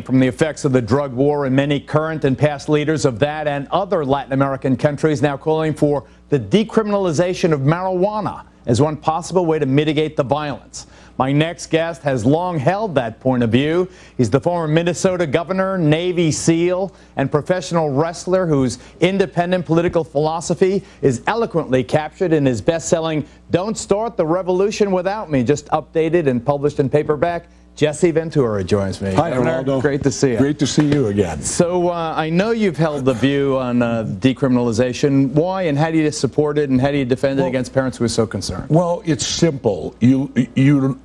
From the effects of the drug war, and many current and past leaders of that and other Latin American countries now calling for the decriminalization of marijuana as one possible way to mitigate the violence. My next guest has long held that point of view. He's the former Minnesota governor, Navy SEAL, and professional wrestler whose independent political philosophy is eloquently captured in his best-selling Don't Start the Revolution Without Me, just updated and published in paperback. Jesse Ventura joins me. Hi, Geraldo. Great to see you. Great to see you again. So I know you've held the view on decriminalization. Why and how do you support it, and how do you defend it against parents who are so concerned? Well, it's simple. You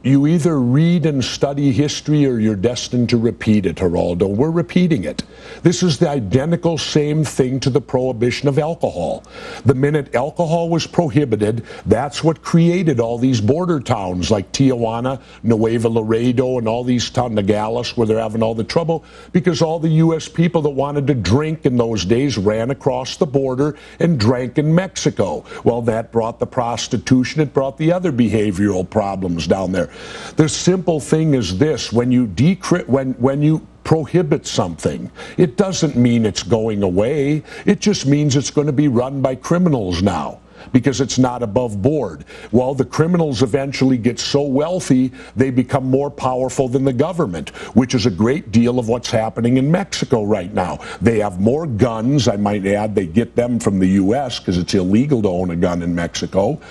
either read and study history or you're destined to repeat it, Geraldo. We're repeating it. This is the identical same thing to the prohibition of alcohol. The minute alcohol was prohibited, that's what created all these border towns like Tijuana, Nuevo Laredo, and all these towns, Nogales, where they're having all the trouble, because all the U.S. people that wanted to drink in those days ran across the border and drank in Mexico. Well, that brought the prostitution. It brought the other behavioral problems down there. The simple thing is this: when you prohibit something, it doesn't mean it's going away. It just means it's going to be run by criminals now, because it's not above board. Well, the criminals eventually get so wealthy, they become more powerful than the government, which is a great deal of what's happening in Mexico right now. They have more guns, I might add. They get them from the U.S. because it's illegal to own a gun in Mexico.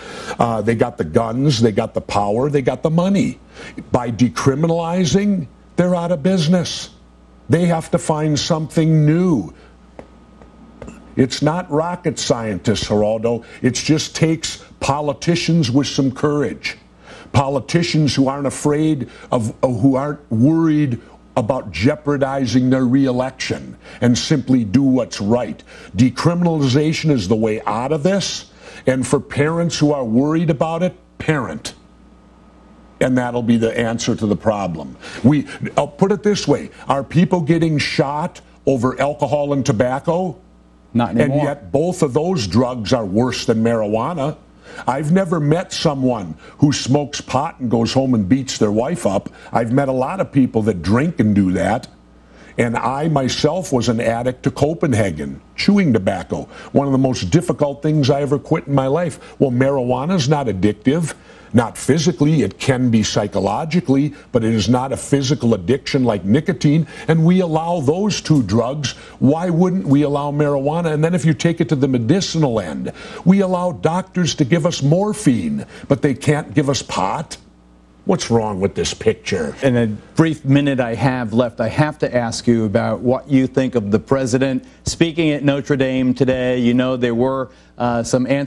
They got the guns, they got the power, they got the money. By decriminalizing, they're out of business. They have to find something new. It's not rocket scientists, Geraldo. It just takes politicians with some courage. Politicians who aren't afraid of, who aren't worried about jeopardizing their reelection and simply do what's right. Decriminalization is the way out of this. And for parents who are worried about it, parent. And that'll be the answer to the problem. I'll put it this way. Are people getting shot over alcohol and tobacco? Not anymore. And yet both of those drugs are worse than marijuana. I've never met someone who smokes pot and goes home and beats their wife up. I've met a lot of people that drink and do that. And I myself was an addict to Copenhagen, chewing tobacco. One of the most difficult things I ever quit in my life. Well, marijuana's not addictive. Not physically, it can be psychologically, but it is not a physical addiction like nicotine. And we allow those two drugs. Why wouldn't we allow marijuana? And then if you take it to the medicinal end, we allow doctors to give us morphine, but they can't give us pot. What's wrong with this picture? In a brief minute I have left, I have to ask you about what you think of the president speaking at Notre Dame today. You know, there were some answers